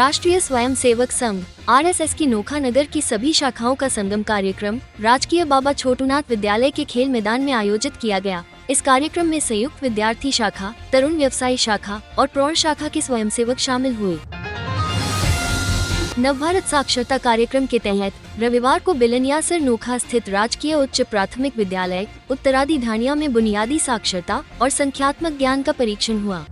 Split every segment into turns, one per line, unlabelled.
राष्ट्रीय स्वयंसेवक संघ (RSS) की नोखा नगर की सभी शाखाओं का संगम कार्यक्रम राजकीय बाबा छोटूनाथ विद्यालय के खेल मैदान में आयोजित किया गया। इस कार्यक्रम में संयुक्त विद्यार्थी शाखा, तरुण व्यवसायी शाखा और प्रौढ़ शाखा के स्वयंसेवक शामिल हुए। नवभारत साक्षरता कार्यक्रम के तहत रविवार को बिलनियासर नोखा स्थित राजकीय उच्च प्राथमिक विद्यालय उत्तरादी ढाणिया में बुनियादी साक्षरता और संख्यात्मक ज्ञान का परीक्षण हुआ।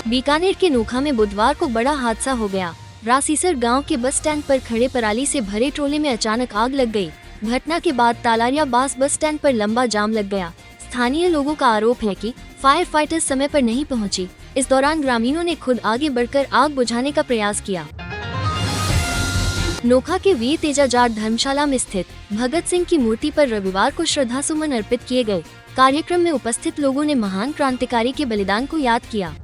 बीकानेर के नोखा में बुधवार को बड़ा हादसा हो गया। रासीसर गांव के बस स्टैंड पर खड़े पराली से भरे ट्रोले में अचानक आग लग गई। घटना के बाद तालारिया बास बस स्टैंड पर लंबा जाम लग गया। स्थानीय लोगों का आरोप है कि फायर फाइटर्स समय पर नहीं पहुंची। इस दौरान ग्रामीणों ने खुद आगे बढ़कर आग बुझाने का प्रयास किया। नोखा के वीर तेजा जाट धर्मशाला में स्थित भगत सिंह की मूर्ति पर रविवार को श्रद्धासुमन अर्पित किए गए। कार्यक्रम में उपस्थित लोगों ने महान क्रांतिकारी के बलिदान को याद किया।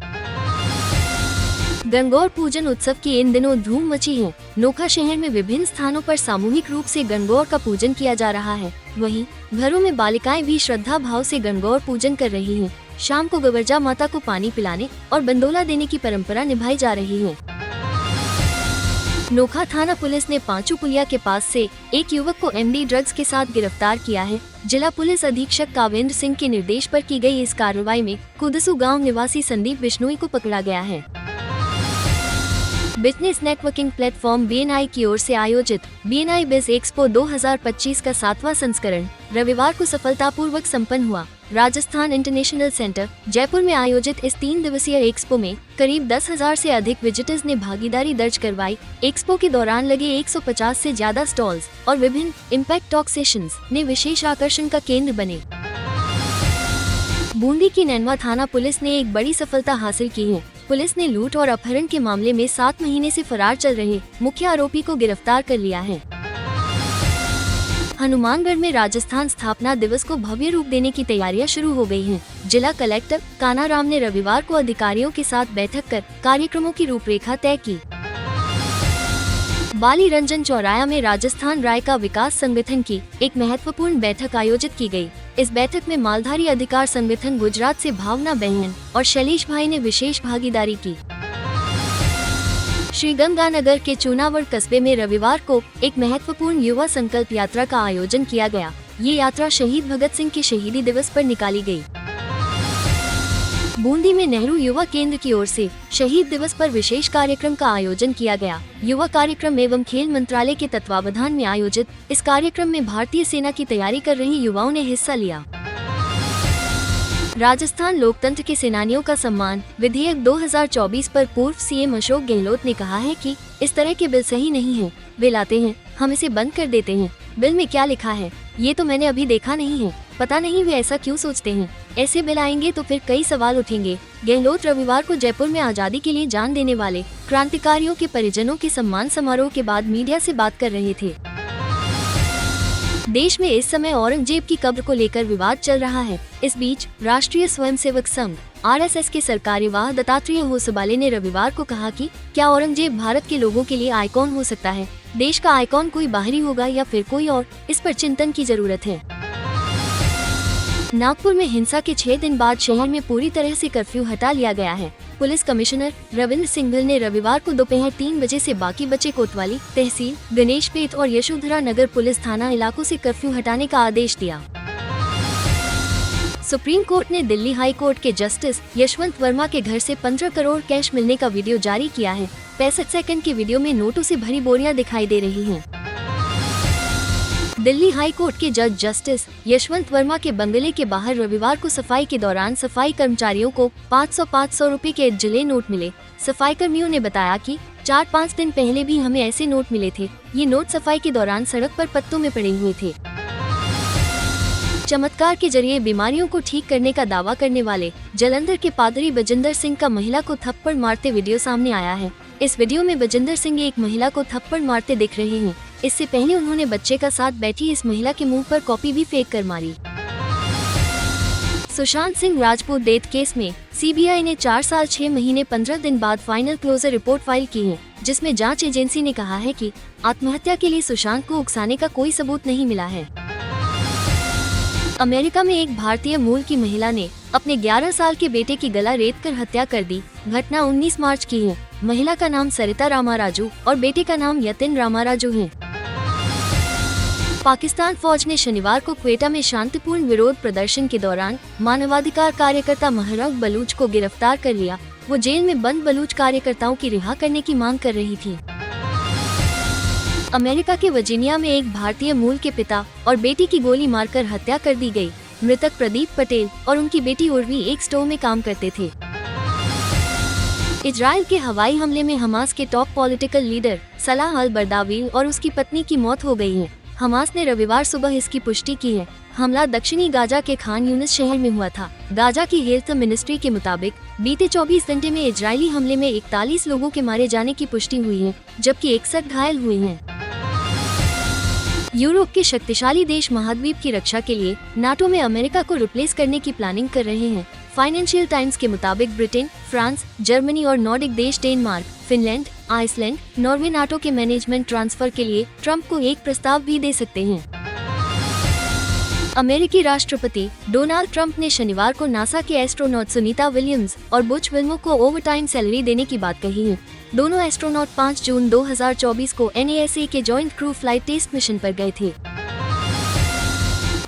गणगौर पूजन उत्सव की इन दिनों धूम मची है। नोखा शहर में विभिन्न स्थानों पर सामूहिक रूप से गणगौर का पूजन किया जा रहा है। वहीं घरों में बालिकाएं भी श्रद्धा भाव से गणगौर पूजन कर रही हैं। शाम को गवर्जा माता को पानी पिलाने और बंदोला देने की परंपरा निभाई जा रही है। नोखा थाना पुलिस ने पांचू पुलिया के पास से एक युवक को MD ड्रग्स के साथ गिरफ्तार किया है। जिला पुलिस अधीक्षक कावेंद्र सिंह के निर्देश पर की गई इस कार्रवाई में कुदसू गांव निवासी संदीप बिश्नोई को पकड़ा गया है। बिजनेस नेटवर्किंग प्लेटफॉर्म BNI की ओर से आयोजित BNI बिज एक्सपो 2025 का 7वां संस्करण रविवार को सफलतापूर्वक संपन्न हुआ। राजस्थान इंटरनेशनल सेंटर जयपुर में आयोजित इस 3 दिवसीय एक्सपो में करीब 10,000 से अधिक विजिटर्स ने भागीदारी दर्ज करवाई। एक्सपो के दौरान लगे 150 से ज्यादा स्टॉल्स और विभिन्न इम्पैक्ट टॉक सेशंस ने विशेष आकर्षण का केंद्र बने। बूंदी की नैनवा थाना पुलिस ने एक बड़ी सफलता हासिल की है। पुलिस ने लूट और अपहरण के मामले में 7 महीने से फरार चल रहे मुख्य आरोपी को गिरफ्तार कर लिया है। हनुमानगढ़ में राजस्थान स्थापना दिवस को भव्य रूप देने की तैयारियां शुरू हो गई हैं। जिला कलेक्टर कानाराम ने रविवार को अधिकारियों के साथ बैठक कर कार्यक्रमों की रूपरेखा तय की। बाली रंजन चौराया में राजस्थान रायका विकास संगठन की एक महत्वपूर्ण बैठक आयोजित की गई। इस बैठक में मालधारी अधिकार संगठन गुजरात से भावना बहन और शैलेश भाई ने विशेष भागीदारी की। श्रीगंगानगर के चूनावड़ कस्बे में रविवार को एक महत्वपूर्ण युवा संकल्प यात्रा का आयोजन किया गया। ये यात्रा शहीद भगत सिंह के शहीदी दिवस पर निकाली गई। बूंदी में नेहरू युवा केंद्र की ओर से शहीद दिवस पर विशेष कार्यक्रम का आयोजन किया गया। युवा कार्यक्रम एवं खेल मंत्रालय के तत्वावधान में आयोजित इस कार्यक्रम में भारतीय सेना की तैयारी कर रही युवाओं ने हिस्सा लिया। राजस्थान लोकतंत्र के सेनानियों का सम्मान विधेयक 2024 पर पूर्व CM अशोक गहलोत ने कहा है कि इस तरह के बिल सही नहीं है। बिल लाते हैं, हम इसे बंद कर देते हैं। बिल में क्या लिखा है ये तो मैंने अभी देखा नहीं है। पता नहीं वे ऐसा क्यों सोचते हैं। ऐसे बिल आएंगे तो फिर कई सवाल उठेंगे। गहलोत रविवार को जयपुर में आजादी के लिए जान देने वाले क्रांतिकारियों के परिजनों के सम्मान समारोह के बाद मीडिया से बात कर रहे थे। देश में इस समय औरंगजेब की कब्र को लेकर विवाद चल रहा है। इस बीच राष्ट्रीय स्वयंसेवक संघ RSS के सरकार्यवाह दत्तात्रेय होसबाले ने रविवार को कहा कि क्या औरंगजेब भारत के लोगों के लिए आइकॉन हो सकता है? देश का आइकॉन कोई बाहरी होगा या फिर कोई और, इस पर चिंतन की जरूरत है। नागपुर में हिंसा के 6 दिन बाद शहर में पूरी तरह से कर्फ्यू हटा लिया गया है। पुलिस कमिश्नर रविंद्र सिंघल ने रविवार को दोपहर 3 बजे से बाकी बचे कोतवाली तहसील, गणेशपेट और यशोधरा नगर पुलिस थाना इलाकों से कर्फ्यू हटाने का आदेश दिया। सुप्रीम कोर्ट ने दिल्ली हाई कोर्ट के जस्टिस यशवंत वर्मा के घर से 15 करोड़ कैश मिलने का वीडियो जारी किया है। 65 सेकंड के वीडियो में नोटों से भरी बोरियां दिखाई दे रही हैं। दिल्ली हाई कोर्ट के जज जस्टिस यशवंत वर्मा के बंगले के बाहर रविवार को सफाई के दौरान सफाई कर्मचारियों को 500 रुपए के जले नोट मिले। सफाई कर्मियों ने बताया कि 4-5 दिन पहले भी हमें ऐसे नोट मिले थे। ये नोट सफाई के दौरान सड़क पर पत्तों में पड़े हुए थे। चमत्कार के जरिए बीमारियों को ठीक करने का दावा करने वाले जालंधर के पादरी बजिंदर सिंह का महिला को थप्पड़ मारते वीडियो सामने आया है। इस वीडियो में बजिंदर सिंह एक महिला को थप्पड़ मारते दिख रहे हैं। इससे पहले उन्होंने बच्चे का साथ बैठी इस महिला के मुंह पर कॉपी भी फेंक कर मारी। सुशांत सिंह राजपूत डेथ केस में CBI ने 4 साल 6 महीने 15 दिन बाद फाइनल क्लोजर रिपोर्ट फाइल की है, जिसमें जांच एजेंसी ने कहा है कि आत्महत्या के लिए सुशांत को उकसाने का कोई सबूत नहीं मिला है। अमेरिका में एक भारतीय मूल की महिला ने अपने 11 साल के बेटे की गला रेत कर हत्या कर दी। घटना 19 मार्च की है। महिला का नाम सरिता रामाराजू और बेटे का नाम यतिन रामाराजू है। पाकिस्तान फौज ने शनिवार को क्वेटा में शांतिपूर्ण विरोध प्रदर्शन के दौरान मानवाधिकार कार्यकर्ता महरब बलूच को गिरफ्तार कर लिया। वो जेल में बंद बलूच कार्यकर्ताओं की रिहा करने की मांग कर रही थी। अमेरिका के वर्जीनिया में एक भारतीय मूल के पिता और बेटी की गोली मारकर हत्या कर दी गई। मृतक प्रदीप पटेल और उनकी बेटी उर्वी एक स्टोर में काम करते थे। इजराइल के हवाई हमले में हमास के टॉप पॉलिटिकल लीडर सलाह अल बर्दावी और उसकी पत्नी की मौत हो गई है। हमास ने रविवार सुबह इसकी पुष्टि की है। हमला दक्षिणी गाजा के खान यूनिस शहर में हुआ था। गाजा की हेल्थ मिनिस्ट्री के मुताबिक बीते 24 घंटे में इजरायली हमले में 41 लोगों के मारे जाने की पुष्टि हुई है, जबकि 61 घायल हुए हैं। यूरोप के शक्तिशाली देश महाद्वीप की रक्षा के लिए नाटो में अमेरिका को रिप्लेस करने की प्लानिंग कर रहे हैं। फाइनेंशियल टाइम्स के मुताबिक ब्रिटेन, फ्रांस, जर्मनी और नॉर्डिक देश Denmark, Finland, Iceland, Norway NATO के मैनेजमेंट ट्रांसफर के लिए ट्रंप को एक प्रस्ताव भी दे सकते हैं। अमेरिकी राष्ट्रपति डोनाल्ड ट्रंप ने शनिवार को नासा के एस्ट्रोनॉट सुनीता विलियम्स और बुच विल्मो को ओवरटाइम सैलरी देने की बात कही है। दोनों एस्ट्रोनॉट 5 जून 2024 को NASA के joint crew flight test mission पर गए थे।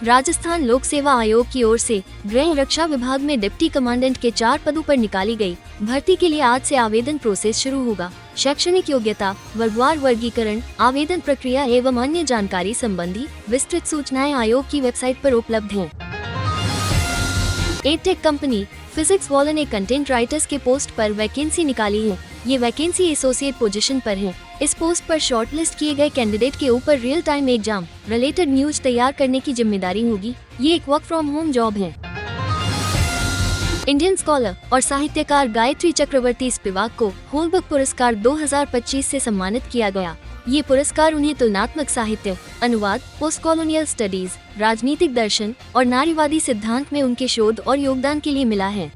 राजस्थान लोक सेवा आयोग की ओर से गृह रक्षा विभाग में डिप्टी कमांडेंट के 4 पदों पर निकाली गई भर्ती के लिए आज से आवेदन प्रोसेस शुरू होगा। शैक्षणिक योग्यता, वर्गवार वर्गीकरण, आवेदन प्रक्रिया एवं अन्य जानकारी संबंधी विस्तृत सूचनाएं आयोग की वेबसाइट पर उपलब्ध हैं। एटेक कंपनी फिजिक्स वॉलन ने कंटेंट राइटर्स के पोस्ट पर वैकेंसी निकाली है। ये वैकेंसी एसोसिएट पोजीशन पर है। इस पोस्ट पर शॉर्टलिस्ट किए गए कैंडिडेट के ऊपर real time exam related news तैयार करने की जिम्मेदारी होगी। ये एक वर्क फ्रॉम होम जॉब है। इंडियन स्कॉलर और साहित्यकार गायत्री चक्रवर्ती स्पिवाक को होलबर्ग पुरस्कार 2025 से सम्मानित किया गया। ये पुरस्कार उन्हें तुलनात्मक साहित्य, अनुवाद, पोस्ट कॉलोनियल स्टडीज, राजनीतिक दर्शन और नारीवादी सिद्धांत में उनके शोध और योगदान के लिए मिला है।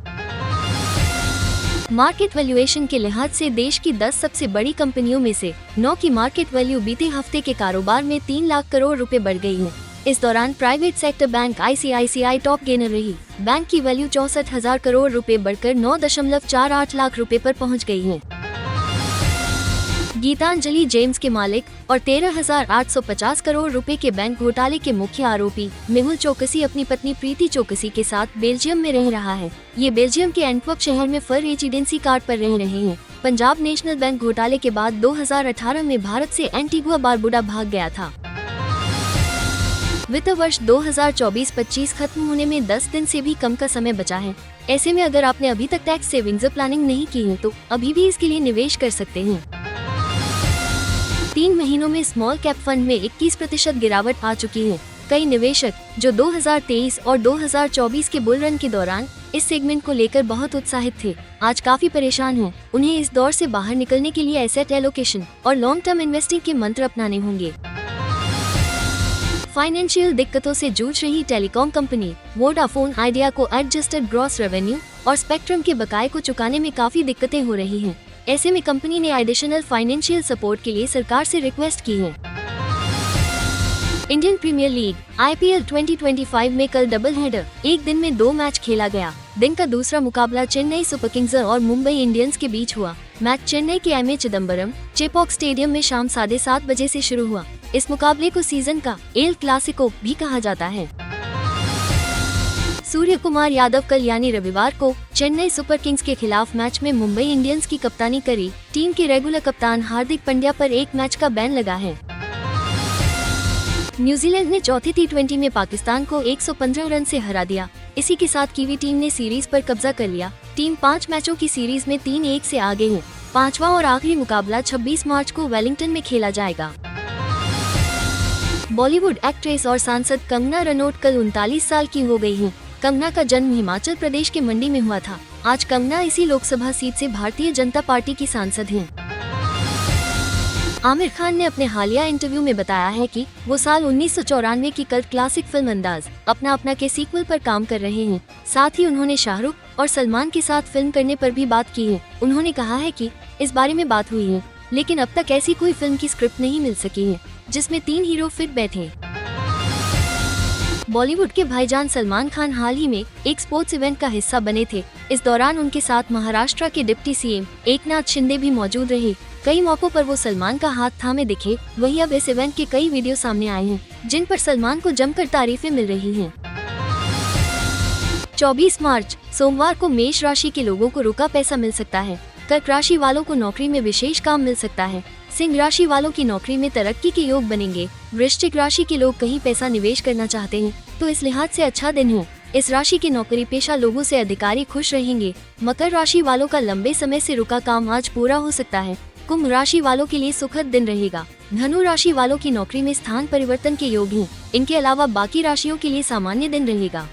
मार्केट वैल्यूएशन के लिहाज से देश की 10 सबसे बड़ी कंपनियों में से 9 की मार्केट वैल्यू बीते हफ्ते के कारोबार में 3 लाख करोड़ रुपए बढ़ गई है। इस दौरान private sector bank ICICI top gainer रही। बैंक की वैल्यू 64,000 करोड़ रुपए बढ़कर 9.48 लाख रुपए पर पहुंच गई है। गीतांजलि जेम्स के मालिक और 13,850 करोड़ रुपए के बैंक घोटाले के मुख्य आरोपी मेहुल चोकसी अपनी पत्नी प्रीति चोकसी के साथ बेल्जियम में रह रहा है। ये बेल्जियम के एंटवर्प शहर में फर रेजिडेंसी कार्ड पर रह रहे हैं। पंजाब नेशनल बैंक घोटाले के बाद 2018 में भारत से एंटीगुआ बारबुडा भाग गया था। वित्त वर्ष 2024-25 खत्म होने में 10 दिन से भी कम का समय बचा है। ऐसे में अगर आपने अभी तक टैक्स सेविंग्स प्लानिंग नहीं की है तो अभी भी इसके लिए निवेश कर सकते हैं। 3 महीनों में स्मॉल कैप फंड में 21% गिरावट आ चुकी है। कई निवेशक जो 2023 और 2024 के बुल रन के दौरान इस सेगमेंट को लेकर बहुत उत्साहित थे, आज काफी परेशान हैं। उन्हें इस दौर से बाहर निकलने के लिए एसेट एलोकेशन और लॉन्ग टर्म इन्वेस्टिंग के मंत्र अपनाने होंगे। फाइनेंशियल दिक्कतों से जूझ रही टेलीकॉम कंपनी वोडाफोन आइडिया को एडजस्टेड ग्रॉस रेवेन्यू और स्पेक्ट्रम के बकाये को चुकाने में काफी दिक्कतें हो रही हैं। ऐसे में कंपनी ने एडिशनल फाइनेंशियल सपोर्ट के लिए सरकार से रिक्वेस्ट की है। इंडियन प्रीमियर लीग IPL 2025 में कल डबल हेडर एक दिन में 2 मैच खेला गया। दिन का दूसरा मुकाबला चेन्नई सुपर किंग्स और मुंबई इंडियंस के बीच हुआ। मैच चेन्नई के MA चिदम्बरम चेपॉक स्टेडियम में शाम 7:30 बजे से शुरू हुआ। इस मुकाबले को सीजन का एल क्लासिको भी कहा जाता है। सूर्य कुमार यादव कल यानी रविवार को चेन्नई सुपर किंग्स के खिलाफ मैच में मुंबई इंडियंस की कप्तानी करी। टीम के रेगुलर कप्तान हार्दिक पांड्या पर 1 मैच का बैन लगा है। न्यूजीलैंड ने चौथी T20 में पाकिस्तान को 115 रन से हरा दिया। इसी के साथ कीवी टीम ने सीरीज पर कब्जा कर लिया। टीम 5 मैचों की सीरीज में 3-1 से आगे है। 5वां और आखिरी मुकाबला 26 मार्च को वेलिंगटन में खेला जाएगा। बॉलीवुड एक्ट्रेस और सांसद कंगना रनौत कल 39 साल की हो गई है। कंगना का जन्म हिमाचल प्रदेश के मंडी में हुआ था। आज कंगना इसी लोकसभा सीट से भारतीय जनता पार्टी की सांसद हैं। आमिर खान ने अपने हालिया इंटरव्यू में बताया है कि वो साल 1994 की कल्ट क्लासिक फिल्म अंदाज अपना के सीक्वल पर काम कर रहे हैं। साथ ही उन्होंने शाहरुख और सलमान के साथ फिल्म करने पर भी बात की है। उन्होंने कहा है कि इस बारे में बात हुई है, लेकिन अब तक ऐसी कोई फिल्म की स्क्रिप्ट नहीं मिल सकी है जिसमें 3 हीरो फिट बैठे। बॉलीवुड के भाईजान सलमान खान हाल ही में एक स्पोर्ट्स इवेंट का हिस्सा बने थे। इस दौरान उनके साथ महाराष्ट्र के डिप्टी सीएम एकनाथ शिंदे भी मौजूद रहे। कई मौकों पर वो सलमान का हाथ थामे दिखे। वहीं अब इस इवेंट के कई वीडियो सामने आए हैं जिन पर सलमान को जमकर तारीफें मिल रही हैं। 24 मार्च सोमवार को मेष राशि के लोगों को रुका पैसा मिल सकता है। कर्क राशि वालों को नौकरी में विशेष काम मिल सकता है। सिंह राशि वालों की नौकरी में तरक्की के योग बनेंगे। वृश्चिक राशि के लोग कहीं पैसा निवेश करना चाहते हैं तो इस लिहाज से अच्छा दिन है। इस राशि के नौकरी पेशा लोगों से अधिकारी खुश रहेंगे। मकर राशि वालों का लंबे समय से रुका काम आज पूरा हो सकता है। कुंभ राशि वालों के लिए सुखद दिन रहेगा। धनु राशि वालों की नौकरी में स्थान परिवर्तन के योग हैं। इनके अलावा बाकी राशियों के लिए सामान्य दिन रहेगा।